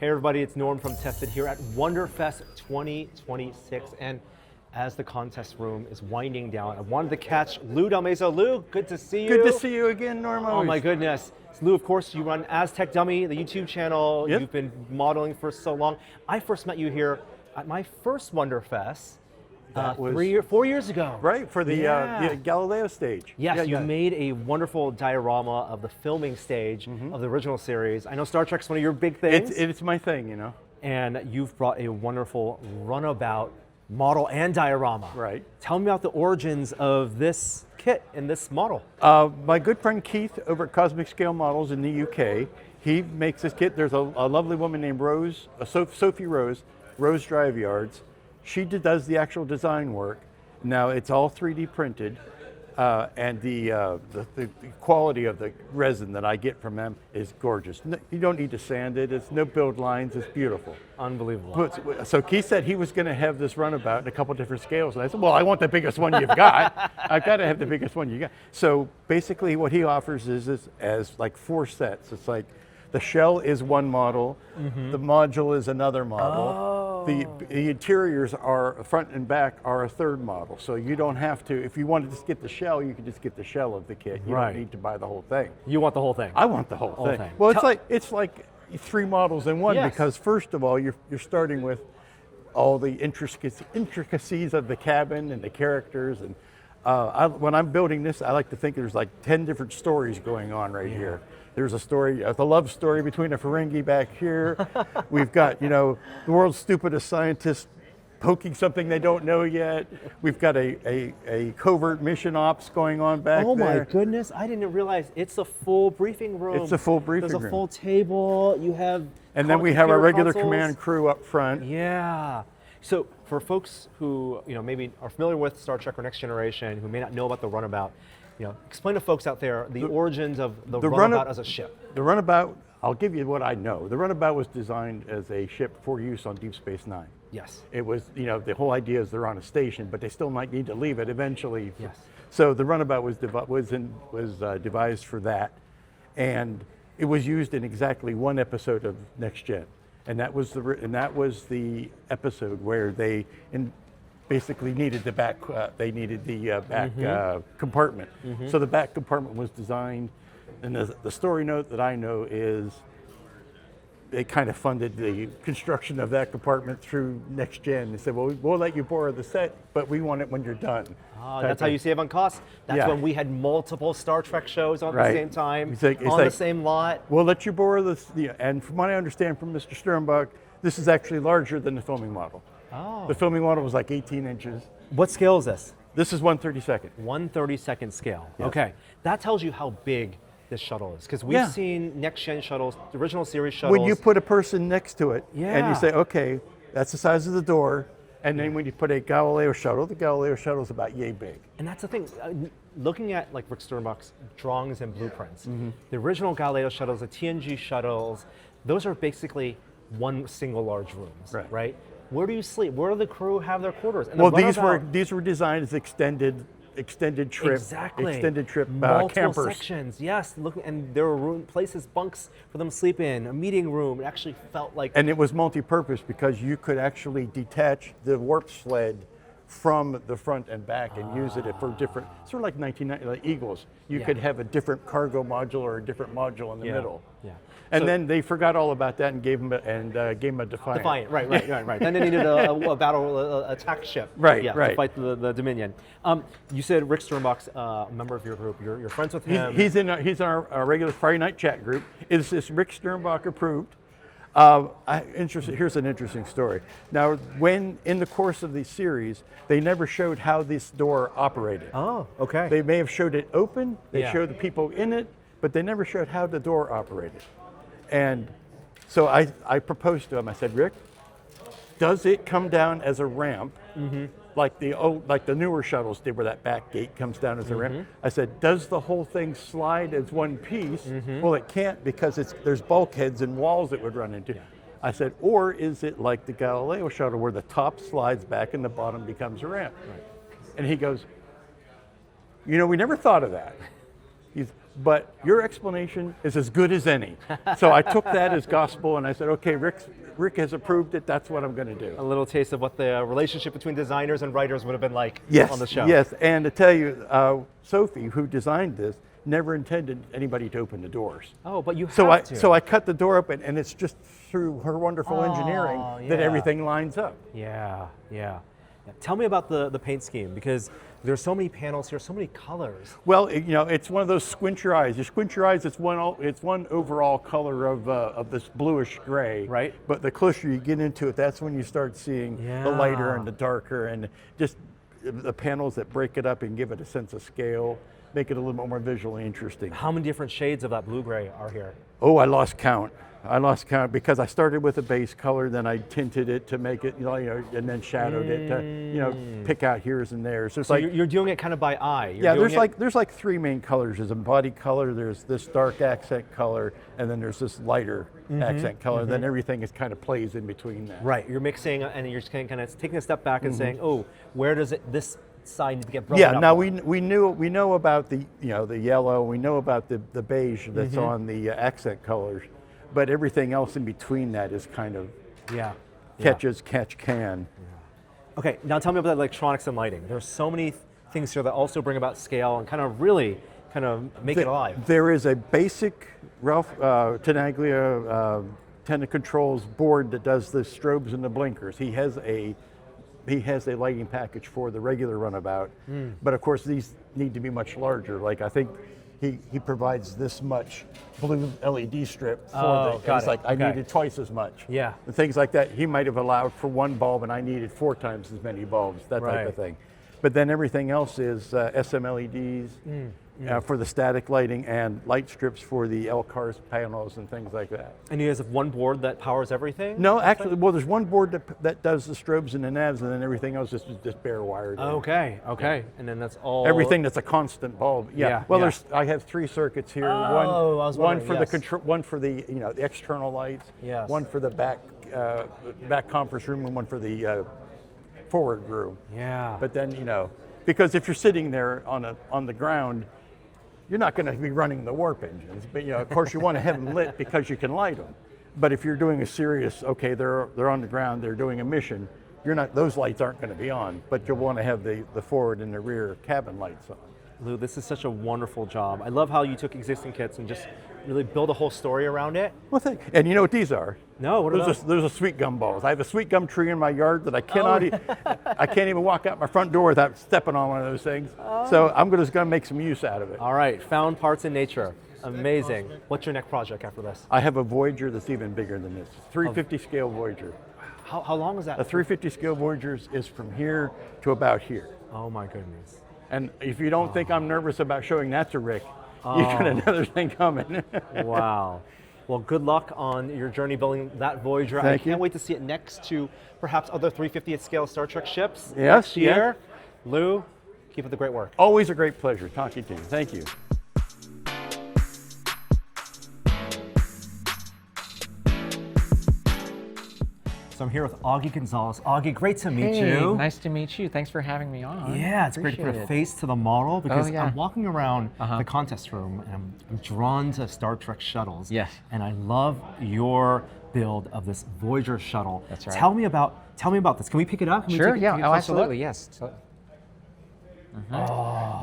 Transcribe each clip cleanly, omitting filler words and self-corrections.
Hey everybody, it's Norm from Tested here at Wonderfest 2026, and as the contest room is winding down, I wanted to catch Lou Dalmaso. Lou, good to see you. Good to see you again, Norm. Oh my goodness. So Lou, of course, you run Aztec Dummy, the YouTube channel. Yep. You've been modeling for so long. I first met you here at my first Wonderfest. That was 4 years ago. right for the Galileo stage. Yes, you made a wonderful diorama of the filming stage of the original series. I know Star Trek's one of your big things. It's my thing, you know. And you've brought a wonderful Runabout model and diorama. Right. Tell me about the origins of this kit and this model. My good friend Keith over at Cosmic Scale Models in the UK, he makes this kit. There's a lovely woman named Rose, Sophie Rose Drive Yards. She does the actual design work. Now it's all 3D printed, and the quality of the resin that I get from them is gorgeous. No, you don't need to sand it. It's no build lines. It's beautiful. Unbelievable. So Keith said he was going to have this Runabout in a couple different scales, and I said, well, I want the biggest one you've got. I've got to have the biggest one you got. So basically, what he offers is as like 4 sets. It's like the shell is one model, the module is another model. The interiors are front and back are a third model, so you don't have to. If you want to just get the shell, you can just get the shell of the kit. You don't need to buy the whole thing. You want the whole thing. I want the whole thing. Well, it's like 3 models in one, because first of all, you're starting with all the intricacies of the cabin and the characters, and when I'm building this, I like to think there's like 10 different stories going on right here. There's a story, the love story between a Ferengi back here. We've got, the world's stupidest scientists poking something they don't know yet. We've got a covert mission ops going on back there. Oh my goodness, I didn't realize it's a full briefing room. It's a full briefing room. There's a full table, you have and then we have our regular consoles. command crew up front. Yeah. So for folks who maybe are familiar with Star Trek or Next Generation, who may not know about the Runabout, explain to folks out there the origins of the Runabout as a ship. The Runabout, I'll give you what I know. The Runabout was designed as a ship for use on Deep Space Nine. Yes. It was, the whole idea is they're on a station, but they still might need to leave it eventually. Yes. So the Runabout was devised for that, and it was used in exactly 1 episode of Next Gen, and that was the episode where they basically needed the back. They needed the back compartment. So the back compartment was designed, and the story note that I know is they kind of funded the construction of that compartment through Next Gen. They said, well, we'll let you borrow the set, but we want it when you're done. That's how you save on costs. That's when we had multiple Star Trek shows on the same time, on the same lot. We'll let you borrow this, and from what I understand from Mr. Sternbach, this is actually larger than the filming model. Oh. The filming model was like 18 inches. What scale is this? This is 1/32. 1/32 scale. Yes. Okay, that tells you how big this shuttle is, because we've seen Next Gen shuttles, the original series shuttles. When you put a person next to it, and you say, okay, that's the size of the door, and then when you put a Galileo shuttle, the Galileo shuttle is about yay big. And that's the thing, looking at like Rick Sternbach's drawings and blueprints, the original Galileo shuttles, the TNG shuttles, those are basically one single large rooms, right? Where do you sleep? Where do the crew have their quarters? And well, these were designed as extended trip, extended trip multiple campers. Sections, yes. And there were places, bunks for them to sleep in, a meeting room. It actually felt like. And it was multi-purpose because you could actually detach the warp sled from the front and back and use it for different, sort of like 1990, like Eagles. You could have a different cargo module or a different module in the middle. Yeah. And then they forgot all about that and gave him a Defiant. Defiant, right. Then they needed a battle attack ship. To fight the Dominion. You said Rick Sternbach's a member of your group. You're friends with him. He's in our regular Friday night chat group. Is this Rick Sternbach approved? Here's an interesting story. Now, when in the course of the series, they never showed how this door operated. Oh, okay. They may have showed it open. They showed the people in it, but they never showed how the door operated. And so I proposed to him. I said, Rick, does it come down as a ramp, like the newer shuttles did, where that back gate comes down as a ramp? I said, does the whole thing slide as one piece? Well, it can't, because there's bulkheads and walls it would run into. I said, or is it like the Galileo shuttle, where the top slides back and the bottom becomes a ramp? And he goes, we never thought of that. but your explanation is as good as any. So I took that as gospel, and I said, okay, Rick has approved it, that's what I'm going to do. A little taste of what the relationship between designers and writers would have been like on the show. Yes, and to tell you, Sophie, who designed this, never intended anybody to open the doors. Oh, but you have to. So I cut the door open, and it's just through her wonderful engineering that everything lines up. Yeah. Tell me about the paint scheme, because there's so many panels here, so many colors. Well, it's one of those squint your eyes. You squint your eyes, it's one overall color of this bluish gray. Right. But the closer you get into it, that's when you start seeing the lighter and the darker, and just the panels that break it up and give it a sense of scale, make it a little bit more visually interesting. How many different shades of that blue-gray are here? Oh, I lost count. Because I started with a base color, then I tinted it to make it, and then shadowed it to, pick out here's and there's. So you're doing it kind of by eye. There's like three main colors. There's a body color, there's this dark accent color, and then there's this lighter accent color. Then everything is kind of plays in between that. Right. You're mixing, and you're just kind of taking a step back and saying, oh, where does this side need to get broken up? Now we know about the the yellow. We know about the beige that's on the accent colors. But everything else in between that is kind of catch can. Okay, now tell me about the electronics and lighting. There's so many things here that also bring about scale and kind of really make it alive. There is a basic Ralph Tenaglia Tenda Controls board that does the strobes and the blinkers. He has a lighting package for the regular Runabout, but of course these need to be much larger. Like I think he provides this much blue LED strip for I needed twice as much. Yeah. And things like that. He might have allowed for one bulb and I needed 4 times as many bulbs, that type of thing. But then everything else is SM LEDs for the static lighting and light strips for the LCARS panels and things like that. And you guys have one board that powers everything? No, actually, well, there's one board that does the strobes and the navs, and then everything else is just bare wired. Okay. And then that's all. Everything that's a constant bulb. Well, I have 3 circuits here. One for the control, one for the the external lights. Yes. One for the back conference room, and one for the forward room. Yeah. But then because if you're sitting there on the ground, you're not going to be running the warp engines. But of course, you want to have them lit because you can light them. But if you're doing a serious, they're on the ground, they're doing a mission, those lights aren't going to be on. But you'll want to have the forward and the rear cabin lights on. Lou, this is such a wonderful job. I love how you took existing kits and just really build a whole story around it. Well, and you know what these are? No, what are those? Those are sweet gum balls. I have a sweet gum tree in my yard that I cannot I can't even walk out my front door without stepping on one of those things. So I'm just going to make some use out of it. All right, found parts in nature. Amazing. What's your next project after this? I have a Voyager that's even bigger than this. 350 scale Voyager. How long is that? A 350 scale Voyager is from here to about here. Oh my goodness. And if you don't think I'm nervous about showing that to Rick, you got another thing coming. Wow. Well, good luck on your journey building that Voyager. Thank I can't wait to see it next to perhaps other 350th scale Star Trek ships yes, next year. Lou, keep up the great work. Always a great pleasure talking to you. Thank you. So I'm here with Auggie Gonzalez. Auggie, great to meet Hey, you. nice to meet you. Thanks for having me on. Yeah, it's great to put a face to the model because yeah. I'm walking around the contest room and I'm drawn to Star Trek shuttles. Yes. And I love your build of this Voyager shuttle. That's right. Tell me about this. Can we pick it up? Can Sure, we yeah, take a closer absolutely, look? yes.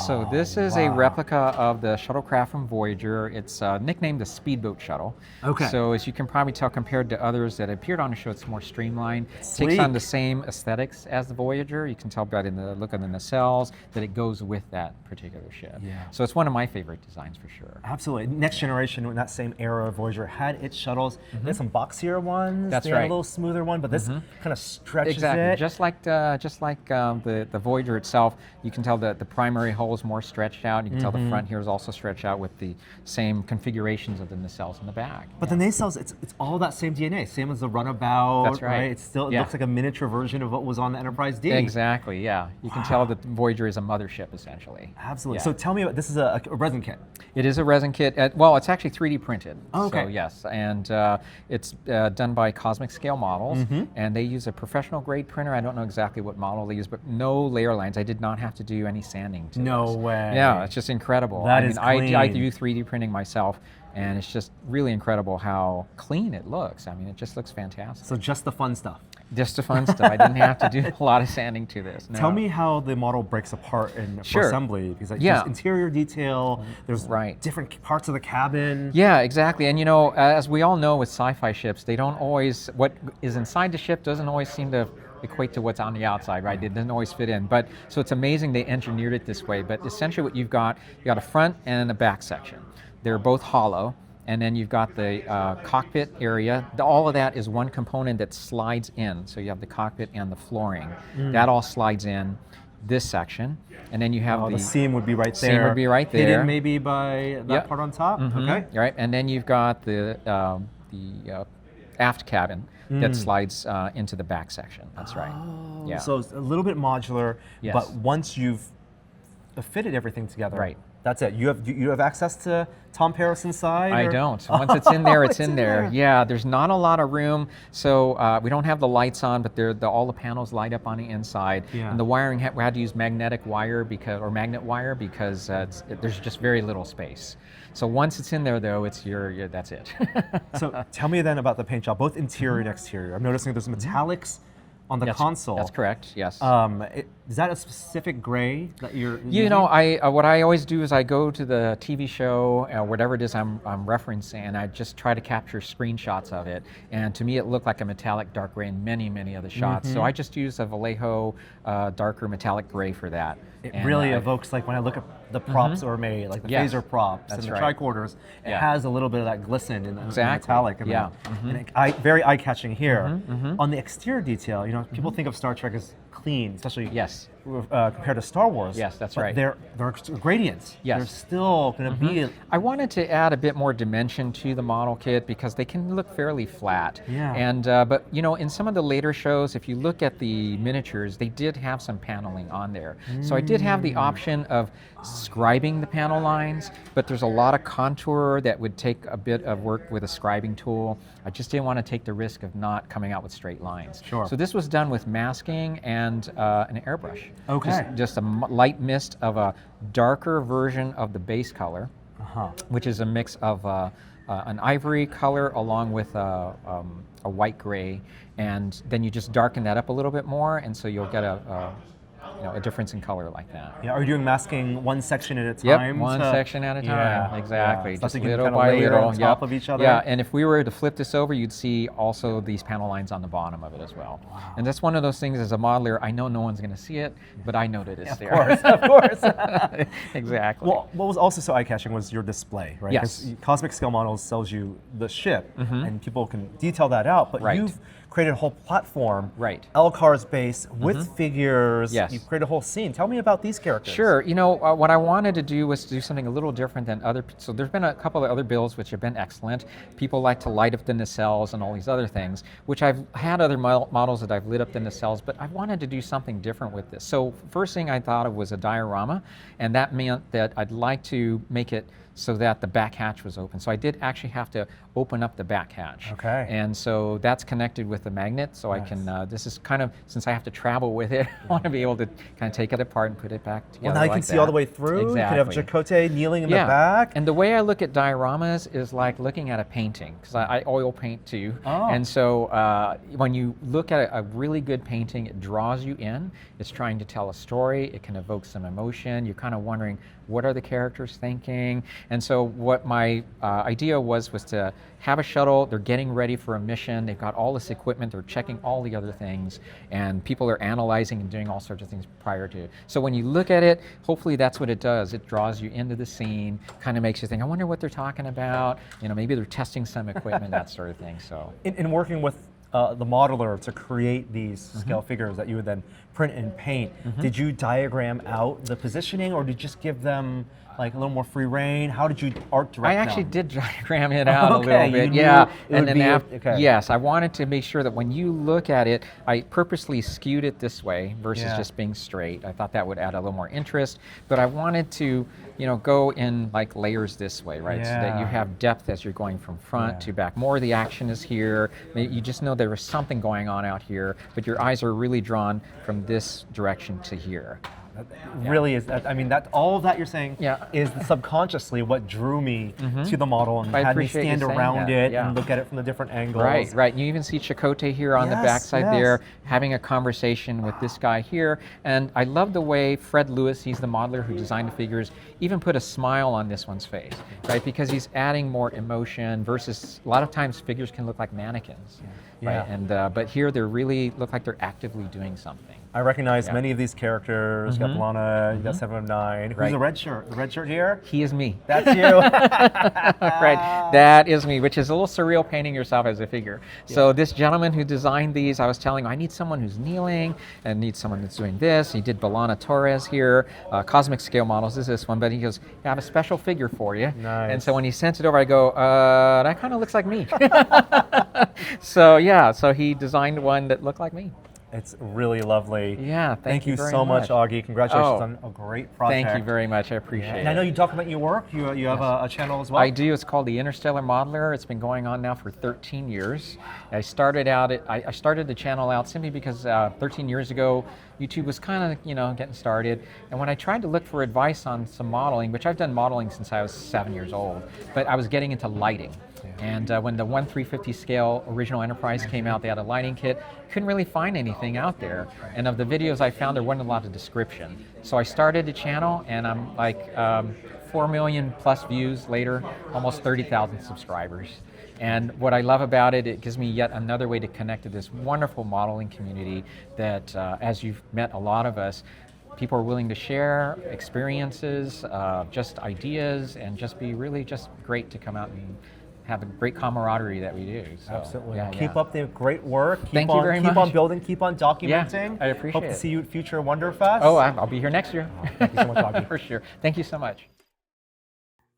So this is a replica of the shuttlecraft from Voyager. It's nicknamed the Speedboat Shuttle. Okay. So as you can probably tell, compared to others that appeared on the show, it's more streamlined. Sleek. Takes on the same aesthetics as the Voyager. You can tell by the look of the nacelles that it goes with that particular ship. Yeah. So it's one of my favorite designs for sure. Absolutely. Next generation, in that same era, Voyager had its shuttles. They had some boxier ones. That's they had right. a little smoother one, but this kind of stretches Exactly. it. Just like the Voyager itself, you can tell that the primary hull is more stretched out. You can tell the front here is also stretched out with the same configurations of the nacelles in the back. But the nacelles, it's all that same DNA, same as the Runabout. That's right. It looks like a miniature version of what was on the Enterprise D. Exactly, yeah. You can tell that Voyager is a mothership, essentially. Absolutely. Yeah. So tell me about, this is a resin kit. It is a resin kit. Well, it's actually 3D printed. Oh, okay. So yes, and it's done by Cosmic Scale Models, and they use a professional grade printer. I don't know exactly what model they use, but no layer lines. I did not have to do do any sanding to No this. way. Yeah, it's just incredible. That I is mean, I clean. do 3D printing myself, and it's just really incredible how clean it looks. I mean, it just looks fantastic. So just the fun stuff. Just the fun stuff. I didn't have to do a lot of sanding to this. No. Tell me how the model breaks apart for Sure. assembly, because like, Yeah. there's interior detail, there's Right. different parts of the cabin. Yeah, exactly. And you know, as we all know with sci-fi ships, they don't always, what is inside the ship doesn't always seem to equate to what's on the outside, right? It doesn't always fit in. But so it's amazing they engineered it this way. But essentially what you got a front and a back section. They're both hollow. And then you've got the cockpit area. All of that is one component that slides in. So you have the cockpit and the flooring. That all slides in this section. And then you have The seam would be right there. Seam would be right there. Hidden maybe by that Yep. part on top. Okay. Right, and then you've got the aft cabin that slides into the back section. That's right. Yeah. So it's a little bit modular, Yes. but once you've fitted everything together, Right. that's it. You have access to Tom Paris inside? I or- don't. Once it's in there, it's it's in in there. there. Yeah, there's not a lot of room, so we don't have the lights on, but all the panels light up on the inside. Yeah. And the wiring, we had to use magnet wire because there's just very little space. So once it's in there, though, that's it. So tell me then about the paint job, both interior and exterior. I'm noticing there's metallics on the console. That's correct. Yes. Is that a specific gray that you're You using? know, what I always do is I go to the TV show, whatever it is I'm referencing, and I just try to capture screenshots of it. And to me, it looked like a metallic dark gray in many, many of the shots. So I just use a Vallejo darker metallic gray for that. It And, really evokes, like when I look at the props that were made, like the Yes, phaser props and that's the right. tricorders, it Yeah. has a little bit of that glisten and Exactly. metallic. And Yeah. very eye-catching here. On the exterior detail, you know, people think of Star Trek as clean, especially Yes. compared to Star Wars. Yes, that's but right. They're gradients. Yes. They're still going to be. I wanted to add a bit more dimension to the model kit because they can look fairly flat. Yeah. And but you know, in some of the later shows, if you look at the miniatures, they did have some paneling on there. So I did have the option of scribing the panel lines, but there's a lot of contour that would take a bit of work with a scribing tool. I just didn't want to take the risk of not coming out with straight lines. Sure. So this was done with masking and an airbrush. Okay. Just a light mist of a darker version of the base color, which is a mix of an ivory color along with a white gray, and then you just darken that up a little bit more, and so you'll get a difference in color like that. Yeah, are you doing masking one section at a Yep, time? one section at a time. Yeah, Exactly. Yeah. So Just you can little kind of by layer little. on top of each other. Yeah, and if we were to flip this over, you'd see also these panel lines on the bottom of it as well. Wow. And that's one of those things as a modeler, I know no one's going to see it, but I know that it's there. Of course. Exactly. Well, what was also so eye-catching was your display, right? Yes. 'Cause Cosmic Scale Models sells you the ship, and people can detail that out, but Right. you've created a whole platform, Right. LCARS base, with figures. Yes. You've created a whole scene. Tell me about these characters. Sure. You know, what I wanted to do was to do something a little different than other. So there's been a couple of other builds which have been excellent. People like to light up the nacelles and all these other things, which I've had other models that I've lit up the nacelles, but I wanted to do something different with this. So first thing I thought of was a diorama, and that meant that I'd like to make it so that the back hatch was open. So I did actually have to open up the back hatch. Okay. And so that's connected with the magnet, so I can, this is kind of, since I have to travel with it, I want to be able to kind of take it apart and put it back together. Well, now you can like see all the that. way through. Exactly. You can have Chakotay kneeling in the back. And the way I look at dioramas is like looking at a painting, because I oil paint too. Oh. And so when you look at a really good painting, it draws you in. It's trying to tell a story. It can evoke some emotion. You're kind of wondering, what are the characters thinking? And so what my idea was to have a shuttle. They're getting ready for a mission. They've got all this equipment. They're checking all the other things. And people are analyzing and doing all sorts of things prior to. So when you look at it, hopefully that's what it does. It draws you into the scene, kind of makes you think, I wonder what they're talking about. You know, maybe they're testing some equipment, that sort of thing. So In working with the modeler to create these scale figures that you would then print and paint, did you diagram out the positioning, or did you just give them like a little more free reign? How did you art direct I actually them? did diagram it out a Okay, little you bit, knew yeah. it And would then be after, okay. yes, I wanted to make sure that when you look at it, I purposely skewed it this way versus Yeah. just being straight. I thought that would add a little more interest, but I wanted to, you know, go in like layers this way, right? So that you Yeah. have depth as you're going from front to back. More of the action is here. Maybe you just know there is something going on out here, but your eyes are really drawn from this direction to here. Really is. I mean, that all of that you're saying Yeah. is subconsciously what drew me to the model and I had me appreciate you stand saying around that, it yeah. and look at it from the different angles. Right, right. You even see Chakotay here on the Yes, backside yes. there, having a conversation with this guy here. And I love the way Fred Lewis, he's the modeler who designed the figures, even put a smile on this one's face, right? Because he's adding more emotion versus a lot of times figures can look like mannequins, Yeah. right? And but here they really look like they're actively doing something. I recognize many of these characters. You got Lana, you got 7 of 9. Who's Right. the red shirt? The red shirt here? He is me. That's you. Right, that is me, which is a little surreal painting yourself as a figure. So this gentleman who designed these, I was telling him, I need someone who's kneeling and need someone that's doing this. He did Belana Torres here, Cosmic Scale Models is this one, but he goes, I have a special figure for you. Nice. And so when he sent it over, I go, that kind of looks like me. So yeah, so he designed one that looked like me. It's really lovely. Yeah, thank you very so much, much. Augie. Congratulations Oh, on a great project. Thank you very much, I appreciate And I know it. you talk about your work. You have a channel as well? I do. It's called the Interstellar Modeler. It's been going on now for 13 years. I started the channel out simply because 13 years ago, YouTube was kind of, getting started. And when I tried to look for advice on some modeling, which I've done modeling since I was 7 years old, but I was getting into lighting. And when the 1/350 scale original Enterprise came out, they had a lighting kit. Couldn't really find anything out there. And of the videos I found, there wasn't a lot of description. So I started the channel, and I'm like 4 million plus views later, almost 30,000 subscribers. And what I love about it, it gives me yet another way to connect to this wonderful modeling community that, as you've met a lot of us, people are willing to share experiences, just ideas, and just be really just great to come out and have a great camaraderie that we do. So, Absolutely. yeah, Keep yeah. up the great work. Keep Thank you on, very keep much. on building, keep on documenting. Yeah, I appreciate Hope to it. see you at future Wonderfest. Oh, I'll be here next year. Thank you so much, Auggie. For sure. Thank you so much.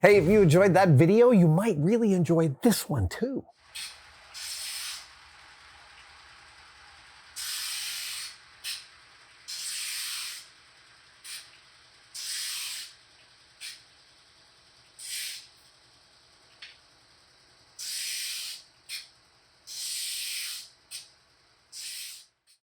Hey, if you enjoyed that video, you might really enjoy this one too.